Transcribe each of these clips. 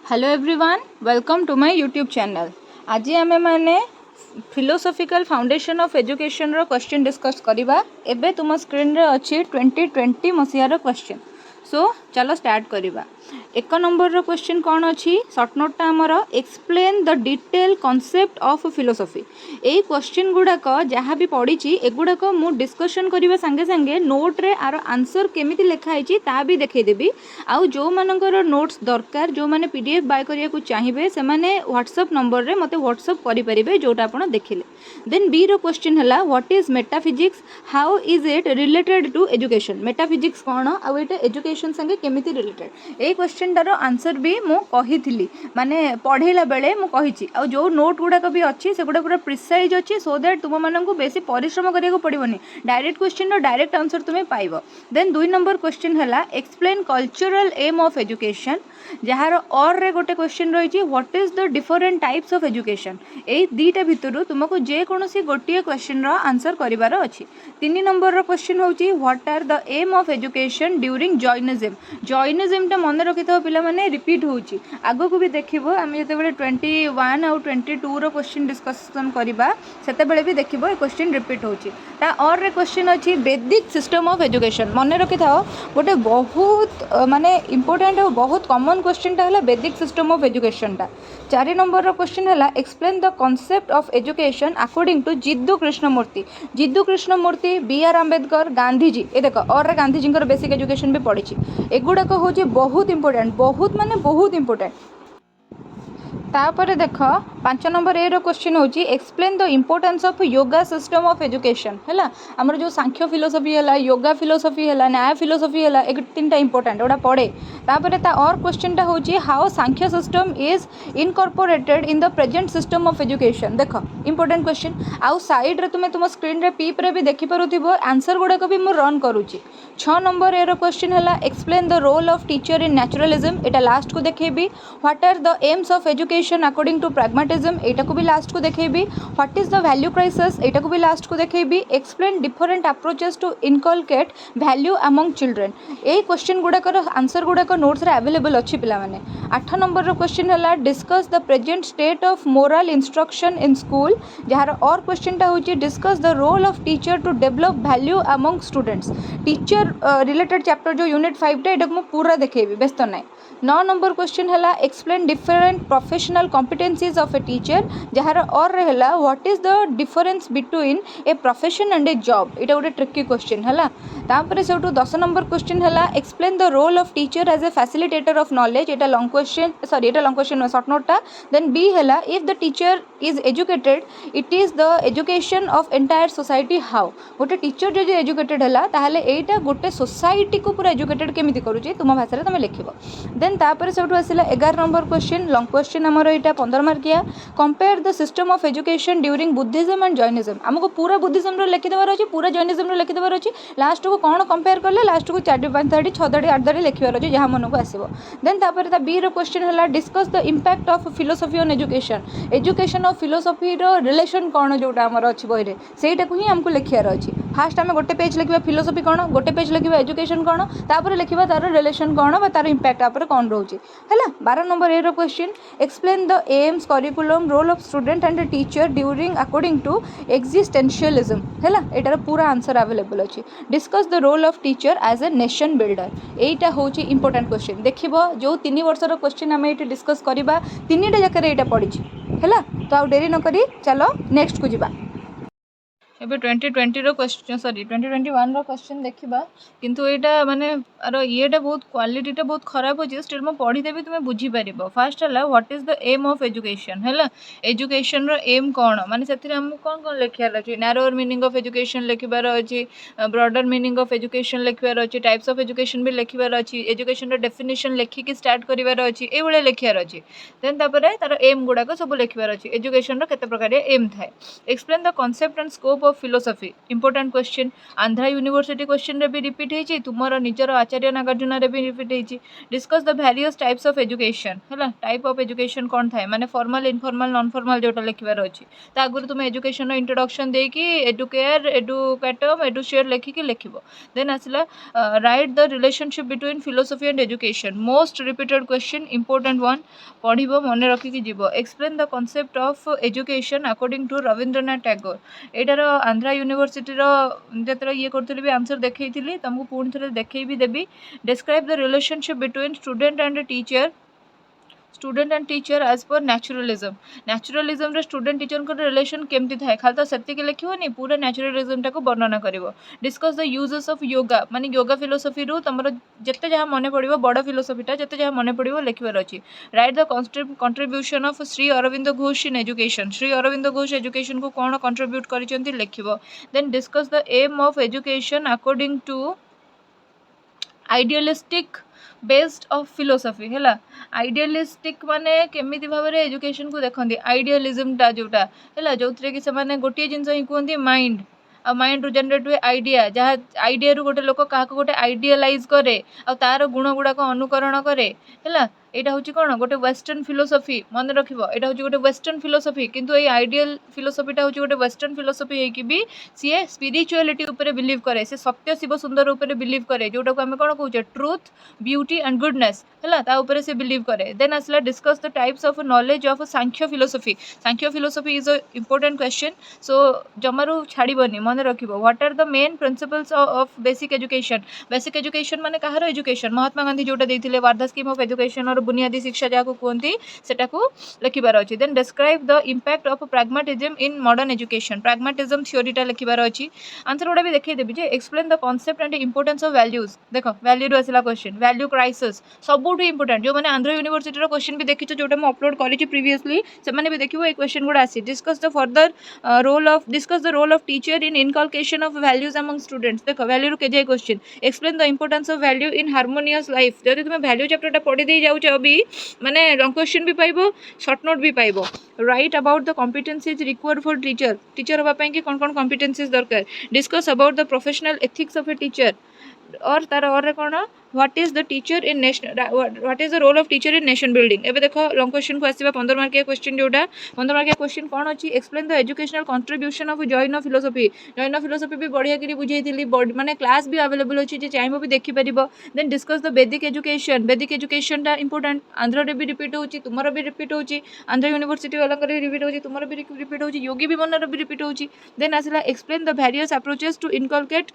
Hello everyone, welcome to my YouTube channel. आज आमे माने फिलोसॉफिकल फाउंडेशन ऑफ एजुकेशन रो क्वेश्चन डिस्कस करिबा। एबे तुम स्क्रीन रे अछि 2020 मसिया रो क्वेश्चन। सो चलो स्टार्ट करिबा। एक नंबर रो क्वेश्चन कौन अछि? शॉर्ट नोट टा हमर explain the detail concept of philosophy. एई क्वेश्चन गुडाक जहाँ भी पढ़ी एगुड़ाक मु डिस्कशन करने संगे संगे नोट रे आर आंसर केमिति लेखा है ता भी देखईदेवी। आउ जो मानकर नोट्स दरकार जो मैंने पीडीएफ बाय करिया को चाहिए से माने व्हाट्सएप नंबर रे मते व्हाट्सएप करि परिबे जोटा आपण देखिले। देन बी रो क्वेश्चन हला what is metaphysics, how is it related to education. Metaphysics कौन आउ एटा एजुकेशन संगे केमिति रिलेटेड। ए क्वेश्चन टार आंसर भी मु कहिथिली माने पढ़ेला बेले मु कहिछि। आउ जो नोट गुडाक भी अछि से गुडा पूरा प्रिसाइज अछि सो दैट तुम माननकु बेसी परिश्रम करिया पड़िबनी। डायरेक्ट क्वेश्चन रो डायरेक्ट आंसर तुमे पाइबो। देन दुई नंबर क्वेश्चन हला explain cultural aim of education, जहार और रे गोटे क्वेश्चन रही what is the different types of education. ए दीटा भितरु तुमको जे कोनोसी गोटिए क्वेश्चन रो आंसर करिवार अछि। तीन नंबर रो क्वेश्चन होची what are the aim of education during Jainism. Jainism टा मन रखिथो पिला माने रिपीट होची। आगो को भी देखिबो आमे जते बेले 21 और 22 रो क्वेश्चन डिस्कशन करिबा सेते बेले भी देखिबो ए क्वेश्चन रिपीट होची। ता और रे क्वेश्चन अछि वैदिक सिस्टम ऑफ एजुकेशन। मन रखिथाओ गोटे बहुत माने इंपोर्टेंट और बहुत कॉमन क्वेश्चन टा हला वैदिक सिस्टम ऑफ एजुकेशन टा। 4 नंबर रो क्वेश्चन हला explain the concept of education according to Jiddu Krishnamurti. Jiddu Krishnamurti, B R. Ambedkar, Gandhiji. ए देखो और रे गांधीजी कर बेसिक एजुकेशन भी पढ़ी। एगुड़ाक होची बहुत इंपोर्टेंट, बहुत माने बहुत इंपोर्टेंट। तापर देख 5 नंबर ए रो क्वेश्चन होची explain the importance of yoga system of education. हैला हमर जो सांख्य फिलोसफी हैला, योगा फिलोसफी हैला, न्याय फिलोसफी हैला, एक तीनटा इंपोर्टेंट ओडा पड़े। तापर ता और क्वेश्चन टा होची how Sankhya system is incorporated in the present system of education. देखो इंपोर्टेंट क्वेश्चन। आउ साइड रे तुम स्क्रीन रे पीप रे भी देखि पारुथिबो आंसर गुडा को भी मु रन करूची। 6 नंबर ए रो क्वेश्चन हैला explain the role of teacher in naturalism. एटा लास्ट को देखेबी। What are the aims of education according to pragmatism. एटा को भी लास्ट को देखेबी। What is the value crisis. एटा को भी लास्ट को देखेबी। Explain different approaches to inculcate value among children. ए क्वेश्चन गुडाकर आंसर गुडाक नोट्स रे अवेलेबल अछि पिला माने। 8 नंबर रो क्वेश्चन हैला discuss the present state of moral instruction in school, जहार और क्वेश्चन टा होची discuss the role of teacher to develop value among students. Teacher related chapter जो यूनिट 5 टा एटा को पूरा देखेबी, व्यस्त नै। 9 नंबर क्वेश्चन हैला explain different professional competencies of a teacher, जहार और रहेला what is the difference between a profession and a job. एटा गोटे ट्रिकी क्वेश्चन हैला। तापर सेटू 10 नंबर क्वेश्चन हैला explain the role of teacher as a facilitator of knowledge. एटा लॉन्ग क्वेश्चन, सॉरी एटा लॉन्ग क्वेश्चन शॉर्ट नोट टा। Then B हैला if the teacher is educated it is the education of entire society how. गोटे teacher जो educated हैला ताहले एटा गोटे society को पूरा एजुकेटेड केमिति करूची तुम भाषा रे तुम लिखिबो। देन तापर सेटू आसिला 11 नंबर क्वेश्चन लॉन्ग क्वेश्चन हमर एटा 15 मार्किया। Compare the system of education during Buddhism and Jainism. हमको पूरा बुद्धिज्म रो लिखि देबार अछि, पूरा जॉइनिज्म रो लिखि देबार अछि। लास्ट को कोन कंपेयर करले लास्ट को 4 5 30 6 30 8 30 लिखिबार अछि जहा मन को आसीबो। देन तापर ता बी रो क्वेश्चन हला discuss the impact of philosophy on education. Education of philosophy रो रिलेशन कोन जोटा हमर अछि बहि रे सेटा को ही हमको लिखियार अछि। फास्ट हमें गोटे पेज लिखिबा फिलोसफी कोन, गोटे पेज लिखिबा एजुकेशन कोन, तापर लिखिबा तार रिलेशन कोन बा तार इंपैक्ट तापर कोन रहउची। हैला 12 नंबर ए रो question explain the aims curriculum role of student and teacher during according to existentialism. हैला एटार पूरा आंसर अवेलेबल अछि। Discuss the role of teacher as a nation builder. एटा होची इंपोर्टेंट क्वेश्चन। देखिबो जो 3 वर्ष रो क्वेश्चन हमें एटी डिस्कस करबा तीनटा जकर एटा पडिछि। हैला तो आ देरी न करी चलो नेक्स्ट को जिबा। एबे 2020 रो क्वेश्चन, सॉरी 2021 रो क्वेश्चन देखिबा किंतु एटा माने आरो येटा बहुत क्वालिटी टा बहुत खराब होची। स्टिल म पढी देबी तुमे बुझी परिबो। फर्स्ट हला what is the aim of education. हैला एजुकेशन रो एम कोन माने सेथिरे हम कोन कोन लिखियार अछि। नैरोर मीनिंग ऑफ एजुकेशन लिखिबार अछि, ब्रॉडर मीनिंग ऑफ एजुकेशन लिखिबार अछि, टाइप्स ऑफ एजुकेशन भी लिखिबार अछि, एजुकेशन रो डेफिनेशन लिखि कि स्टार्ट करिबार अछि, ए बळे लिखियार अछि। देन तापरे तार एम गुडा को सब लिखिबार अछि। एजुकेशन रो केते प्रकार एम थाए। Explain the concept and scope of philosophy important question Andhra university question रे भी रिपीट होती तुमर निजर आचार्य नागार्जुन रे भी रिपीट होती discuss the various types of education है टाइप ऑफ एजुकेशन कौन थाए माने फॉर्मल इनफॉर्मल नॉन फॉर्मल जोटा लिखबार अच्छी आगुरी तुम एजुकेशन इंट्रोडक्शन देकी एडुकेयर एडुकेटम एडुशियर लिखिकी लिखिबो देन आसला write the relationship between philosophy and education most repeated question important one पढ़िबो मन रखिकी जीवो explain the concept of education according to Rabindranath Tagore एटार आंध्रा यूनिवर्सिटी जो ये करी भी आंसर देखी तुमको पुणी थे देखी भी देवी describe the relationship between student and teacher as per naturalism रे स्टूडेंट टीचर को रिलेशन केमती थाए खाली तो सेतिक लिखिबनी पूरा न्याचुरालिज्म टाको वर्णना करिवो discuss the uses of yoga माने योगा फिलोसफी रु तमरो जत्ते जहाँ मन पड़िबो बड़ फिलोसफीटा जत्ते जहाँ मन पड़िबो लिखिबार अछि write the contribution of Shri Aurobindo Ghosh in education Shri Aurobindo Ghosh education को कौन कंट्रीब्यूट करिसेंती लिखिबो then discuss the aim of education according to idealistic based of philosophy है आइडियलिस्टिक माने केमिति भाव में एजुकेशन को देखते आइडियलिज्म टा जोटा है जो कि से गोटे जिन ही कहते माइंड आ माइंड रु जनरेट हुए आइडिया जहाँ आइडिया रु गोटे लोक क्या गोटे आइडियलाइज करे आ तार गुण गुड़ाक अनुकरण करे है यहाँ हूँ कौन गोटे वेस्टर्न फिलोसफी मन रखिबो एटा हूँ गोटे वेस्टर्न फिलोसफी किंतु ये आइडियल फिलोसफीटा हूँ गोटे वेस्टर्न फिलोसफी होगी भी सी स्पिरिचुअलिटी उपरे बिलीव करे से सत्य शिव सुंदर उपरे बिलीव करे जोटा को आम कौन कहे ट्रुथ ब्यूटी एंड गुडनेस है ताऊपर से बिलीव करे देन आसला discuss the types of knowledge of Sankhya philosophy is a important question so जमारू छाड़बनी मन रखिबो what are the main principles of basic education माने कहार एजुकेशन महात्मा गांधी जोटा देइथिले वार्धा स्कीम ऑफ एजुकेशन और बुनियादी शिक्षा जहाँ कहते सेटाकू लिखिबार अच्छी then describe the impact of pragmatism in modern education pragmatism थ्योरीटा लिखिबार अच्छी आंसर गुड़ा भी देखिए देवी जे explain the concept and importance of values देख वैल्यू रू आसला क्वेश्चन वैल्यू क्राइसिस सबुठ इंपोर्टेंट जो मैंने आंध्र यूनिवर्सिटी क्वेश्चन भी देखी जोटा मुझे अपलोड करी प्रीवियसली से भी देखिए क्वेश्चन गुड़ा आसी discuss the further role of teacher in inculcation of values among students देख वैल्यू रू केजे question explain the importance of value in harmonious life जब तुम वैल्यू चैप्टरटा पढ़ी दे जाऊँ भी माने लॉन्ग क्वेश्चन भी पाइबो शॉर्ट नोट भी पाइबो write about the competencies required for teacher होगा कि कौन कौन कॉम्पिटेंसीज दरकार discuss about the professional ethics of a teacher और तार और कौन what is the teacher in nation what is the role of teacher in nation building एबे देखो लॉन्ग क्वेश्चन को आसीबा 15 मार्किया क्वेश्चन जोटा 15 मार्किया क्वेश्चन कौन अच्छी explain the educational contribution of Jain philosophy भी बढ़िया करी बुझेइथिली माने क्लास भी अवेलेबल अच्छी जे चाहिबो भी देखि परिबो देन डिस्कस द वैदिक एजुकेशन टा इंपोर्टेंट आंध्र रे भी रिपीट होची तुमरो भी रिपीट होची आंध्र यूनिवर्सिटी वाला करे रिपीट होची तुमरो भी रिपीट होची योगी भी मनर भी रिपीट होची देन आसला explain the various approaches to inculcate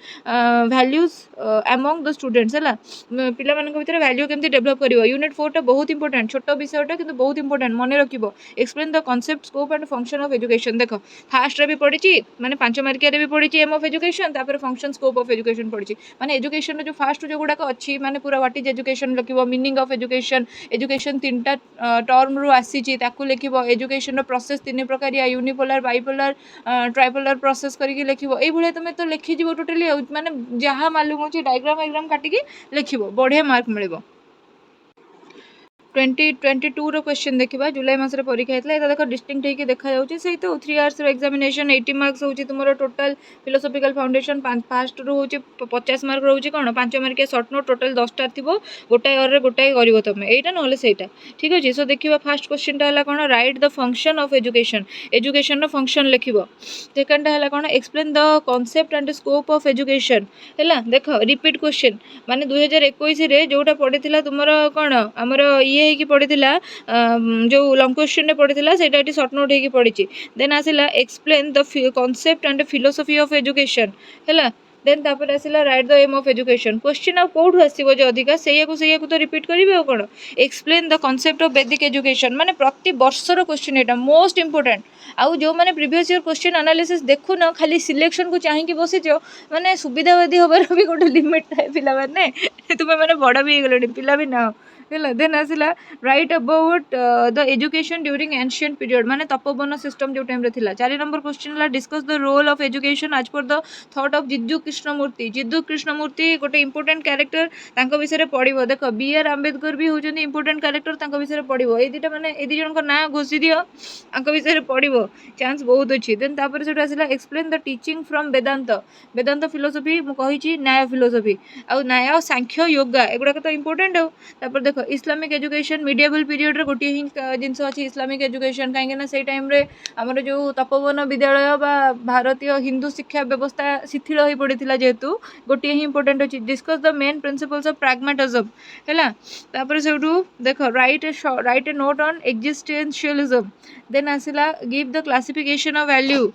values among the students है पिला मान भीतर वैल्यू केमती डेभलप करिवो यूनिट 4 टा बहुत इंपोर्टेंट छोट विषयटा किंतु बहुत इंपोर्टेंट मन रखिबो explain the concept scope and function of education देखो फास्ट रे भी पढ़ी माने 5 मार्किया रे भी पढ़ी एम ऑफ एजुकेशन तापर फंक्शन स्कोप ऑफ एजुकेशन पढ़ी माने एजुकेशन जो फास्ट जो गुडाक अच्छी माने पूरा व्हाट इज एजुकेशन लिखिबो मीनिंग ऑफ एजुकेशन तीनटा टर्म रु आसीची ताकू लिखिबो एजुकेशन रो प्रोसेस तीन प्रकार या यूनिपोलर बाइपोलर ट्राइपोलर प्रोसेस करके लिखिबो एई भले तुमे तो लिखि जीवो टोटली माने जहाँ मालूम होची डायग्राम काटिकी लिखिबो बढ़िया मार्क मिलिबो 2022 रो क्वेश्चन देखा जुलाई मास परीक्षा होता है देख डिस्टिंक्ट होकर देखा से तो 3 आवर्स एग्जामिनेशन 80 मार्क्स होची तुमरो टोटल फिलोसफिकल फाउंडेशन फास्ट रू होची 50 मार्क रोचे कौन 5 मार्किया शॉर्ट नोट टोटल 10टा थो गोटाए अवर गोटाए कर तुम यहाँ ना सहीटा ठीक अच्छे सो देखा फास्ट क्वेश्चन है कौन right the function of education function लिख सेकेंड है कौन explain the concept and scope of education है देख रिपीट क्वेश्चन माने 2021 जोटा पड़ी तुम कौन आमर ये पड़ी जो लॉन्ग क्वेश्चन पड़ी से शॉर्ट नोट होगी पड़ी देन आसला explain the concept and philosophy of education है देन तापर आसला write the aim of education question आ कौटू आसो जो अधिका से तो रिपीट करेंगे और कौन explain the concept of Vedic education माने प्रति वर्षर क्वेश्चन यहाँ मोस्ट इंपोर्टेंट आउ जो मैंने प्रीवियस ईयर क्वेश्चन एनालिसिस देखु न खाली सिलेक्शन को चाहिए बसीच माने सुविधावादी हबार भी गोटे लिमिट थाए पिला माने तुम्हें मैंने बड़ भी गले पिला भी ना है देन आसला write about the education during ancient period माने तपोवन सिस्टम जो टाइम रे थिला 4 नंबर क्वेश्चन ला discuss the role of education आज पर the thought of Jiddu Krishnamurti गोटे इंपोर्टेंट कैरेक्टर तांको विषय रे पढिबो देखो बी आर आंबेडकर भी होजन इंपोर्टेंट कैरेक्टर तांको विषय रे पढिबो ए दिटा माने ए दि जन को ना घोषि दियो तांको विषय रे पढिबो चांस बहुत अछि देन तापर सेटा आसला explain the teaching from Vedanta philosophy मु कहि छी न्याय फिलोसफी आ न्याय सांख्य योगा एगुडा तो इंपोर्टेंट हो तापर देखो इस्लामिक एजुकेशन मिडिएवल पीरियड रे गोटे ही जिनस अछि इस्लामिक एजुकेशन काहे ना से टाइम रे हमर जो तपोवन विद्यालय बा भारतीय हिंदू शिक्षा व्यवस्था शिथिल होई पड़िथिला जेहेतु गोटे ही इंपोर्टेंट अछि discuss the main principles of pragmatism हैला तापर सेउटू देखो write a note on existentialism then आसिला give the classification of value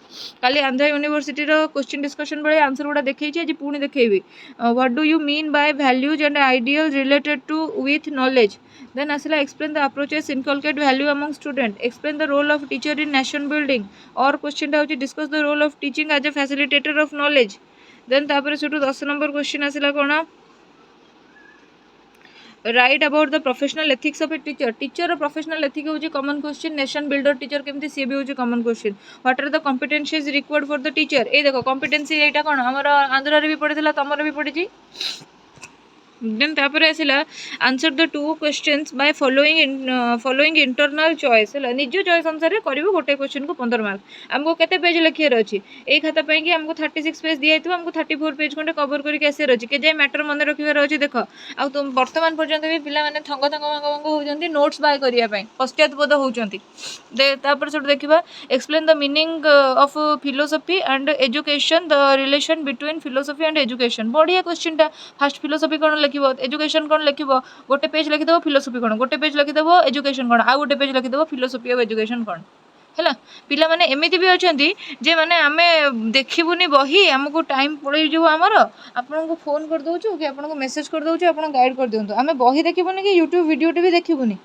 काली आंध्रा यूनिवर्सिटी रो क्वेश्चन डिस्कशन बेले आंसर गुडा देखै छी आज पुणी देखैबी what do you mean by values and ideals related to with knowledge then आसिला explain the approaches inculcate value among student explain the role of teacher in nation building और question टा होची discuss the role of teaching as a facilitator of knowledge then तापर सेटू 10 number question आसिला कोन write about the professional ethics of a teacher professional ethic होची common question nation builder teacher केमती सी भी होची common question what are the competencies required for the teacher ए देखो कॉम्पिटेंसी एटा कोन हमर आंध्र रे भी पढितला तमर भी पढिची देन तापर आसिला answer the two questions by following internal choice है निज चॉइस अनुसार करिवो गोटे क्वेश्चन को 15 मार्क हमको केते पेज लिखियर अछि ए खाता पई कि हमको 36 पेज दिया हेतु हमको 34 पेज कोंटे कवर करी आसिर अछि के जे मैटर मन रखिवार अछि देखो आ तुम वर्तमान पर्यंत भी पिला माने थंग हो जंती नोट्स बाय करिया पई पश्चातपद होउचंती दे तापर सब देखिबा explain the meaning of philosophy and education the relation between philosophy and education बढ़िया क्वेश्चन टा फर्स्ट फिलोसफी कोन लिखिबो एजुकेशन कोन लिखिबो गोटे पेज लिखि देबो फिलोसफी कोन गोटे पेज लिखि देबो एजुकेशन कोन आ गोटे पेज लिखि देबो फिलोसफी ऑफ एजुकेशन कोन हैला पिला माने एमिति भी अछंती जे माने आमे देखिबुनी बही हमको टाइम पड़ै जो हमर आपन को फोन कर दउछु कि आपन को मेसेज कर दउछु आपन गाइड कर दियंतु आमे बही देखिबुनी कि यूट्यूब वीडियो टी भी देखिबुनी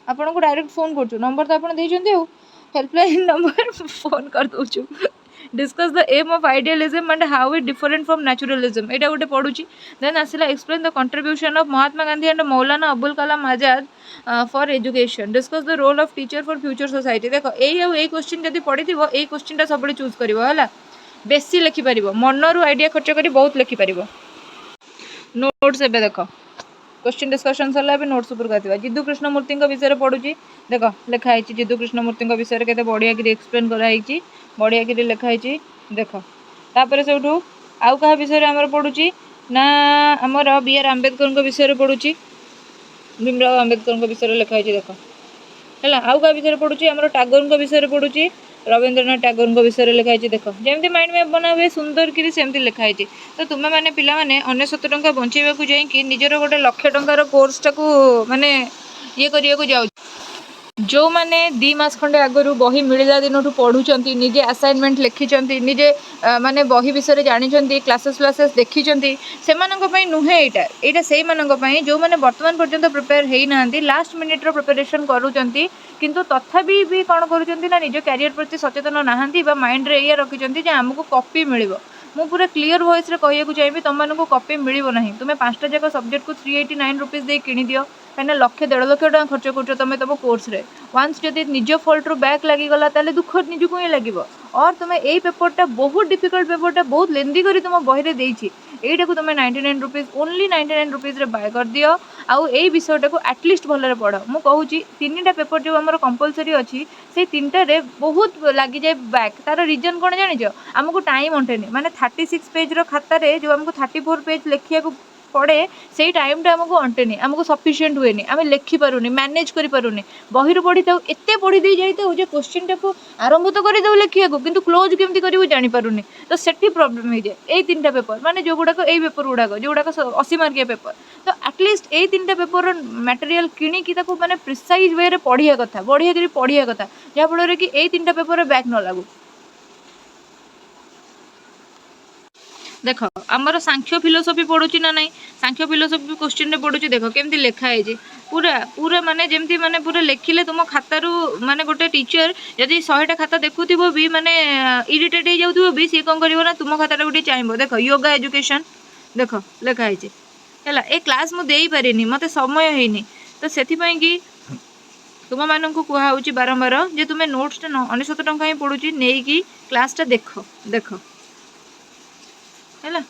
आपन को डायरेक्ट फोन करछु नंबर तो आपन देइछंती हो हेल्पलाइन नंबर फोन कर दउछु discuss the aim of idealism and how it different from naturalism एटा गोटे पढुची देन आसिला explain the contribution of Mahatma Gandhi and Maulana Abul Kalam Azad for education discuss the role of teacher for future society देखो ए क्वेश्चन जदी पढिथिबो ए question ता सबले चूज करिवो हला बेसी लिखि परिबो मनरु आइडिया खर्च करी बहुत लिखि परिबो नोट्स एबे देखो क्वेश्चन डिस्कशन सरला भी नोट्स ऊपर गाथिबा जिद्दू कृष्णमूर्ति विषय रे पढुची देखो लिखा है जिद्दू कृष्णमूर्ति विषय रे केते बढ़िया कि एक्सप्लेन करा है बढ़िया कि लिखा है देखो तापर सेठू आउ कहा विषय रे हमर पढुची ना हमर बी आर आंबेडकर विषय रे पढुची भीमराव आंबेडकर विषय रे लिखा है देखो हैला आउ कहा विषय रे पढुची हमर टागोर विषय रे पढुची रविंद्रनाथ टागोर विषय रे लिखा है देखो जेमती माइंड मैप बना हुए सुंदर कि सेमती लिखा है तो तुम मैंने पिला माने 99 टंका बंचेबा को जाई कि निजर गोटे 1 लाख टंकार कोर्स टाकू माने ये करिया को जाउ जो माने 2 मास खंडे आगरू बही मिलला दिन पढ़ुचंती निजे असाइनमेंट लिखिचंती निजे माने बही विषय जानिचंती क्लासेस देखिचंती सेमानक पई नुहे एटा सेही मानक पई जो माने वर्तमान पर्यंत प्रिपेयर हेई नांती लास्ट मिनिट रो प्रिपरेशन करूचंती किंतु तथापि भी कोन करूचंती ना निज कैरियर प्रति सचेतन नाहंती बा माइंड रे ये रखिचंती जे हमको कॉपी मिलिबो मु पूरा क्लियर वॉइस रे कहिया को चाहिबी तुम मानको कॉपी मिलिबो नाही तुमे 5टा जाक सब्जेक्ट को 389 रुपीस दे किनी दियो कहीं 1.5 लाख टका खर्च कर तुम तुम कोर्स रे वंस जदि निज फॉल्ट रू बैक लगिगला ताले दुख निजको ही लगिबो और तुम ए पेपरटा बहुत डिफिकल्ट पेपरटा बहुत लेंदी करी तुम बही रे देइछि एटा को तुम 99 रुपीस ओनली 99 रुपीस रे बाय कर दियो आउ ए विषयटा को एटलिस्ट भल रे पढ़ मु कहूची 3टा पेपर जो हमर कंपलसरी अछि से 3टा रे बहुत लागि जाय बैक तार रीजन कोन जानि छ हमको टाइम अंटेनी माने 36 पेज रो खाता रे जो हमको 34 पेज लिखिया को पड़े से टाइम टा हमको अंटेनी हमको सफिशिएंट हुए आम लिखि पारुनी मैनेज करि पारुनी बहिर पढ़ी था एते पढ़ी दे जाई था जे क्वेश्चन टा को आरंभ तो करि दउ लिखिया को किंतु क्लोज केमती करिवो जानि पारुनी तो सेठी प्रॉब्लम हे जे ए 3टा पेपर माने जो गुडा को ए पेपर गुडा को जो गुडा को 80 मार्किया पेपर तो एटलिस्ट ए 3टा पेपर मटेरियल किनी की ताको माने प्रिसाइज वे रे पढ़िया कथा बढ़िया करी पढ़िया कथा जा फल रे कि ए 3टा पेपर रे बैक न लागू देख आमर सांख्य फिलोसफी पढ़ुची ना नहीं सांख्य फिलोसफी क्वेश्चन रे पढ़ुची देख केमती लिखा है पूरा पूरा माने जेमती माने पूरा लिखिले तुम खातारू माने गोटे टीचर जदि 100टा खाता देखुथिबो भी माने इरिटेट हो जाउथिबो भी से कोन करिवो ना तुम खाताटा गोटे चाहबो देख योगा एजुकेशन देख लिखा है हैला ए क्लास मु देई पारेनी मते समय हेनी तो से तुम मानक कहुच्छी बारंबार जे तुम्हें नोट्सटा 99 टंका ही पड़ुची नहीं क्लासटा देख देख है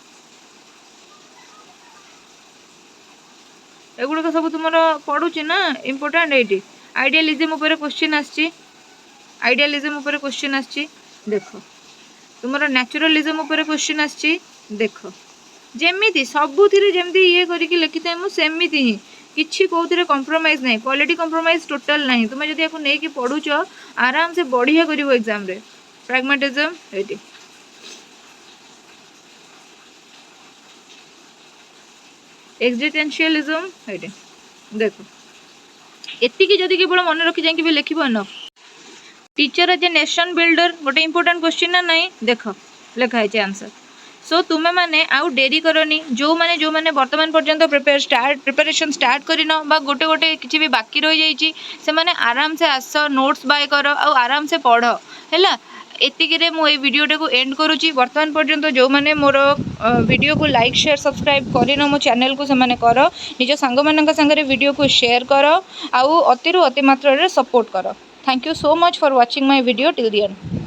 एगुड़ाक सब तुम पड़ुची ना इम्पोर्टाट ये आइडियालिज्म उपर क्वेश्चन आइडियालिज्म उपर क्वेश्चन आसची देख तुम न्याचुरालिज्म उपर क्वेश्चन आसची देख जमी सबुथिरे जमी ये करके लिखी था मुझे ही किसी कौन कंप्रोमाइज ना क्वालिटी कंप्रोमाइज टोटाल ना तुम्हें जब या नहीं पढ़ुच आराम से बढ़िया कर एग्जाम रे प्रैग्मेटिज्म ये एक्जिस्टेंशियलिज्म ये देख एतिकी जदि केवल मन रखी जाए लिख न teacher as a nation builder गोटे इंपोर्टेंट क्वेश्चन ना नहीं देख लिखाई आंसर सो तुम्हें मैंने आउ डेरी करनी जो मैंने वर्तमान पर्यंत प्रिपेरेशन स्टार्ट करन बा गोटे गोटे किसी भी बाकी रही जाइए आराम से आस नोट्स बाय कर आराम से पढ़ है एतिकी मुझे वीडियोटा को एंड करुँची वर्तमान पर्यंत जो मैंने मोर वीडियो को लाइक शेयर सब्सक्राइब करन मो चैनल को से कर निज सांग मान सागर वीडियो को शेयर कर आउ अति अति मात्रा सपोर्ट कर thank you so much for watching my video till the end.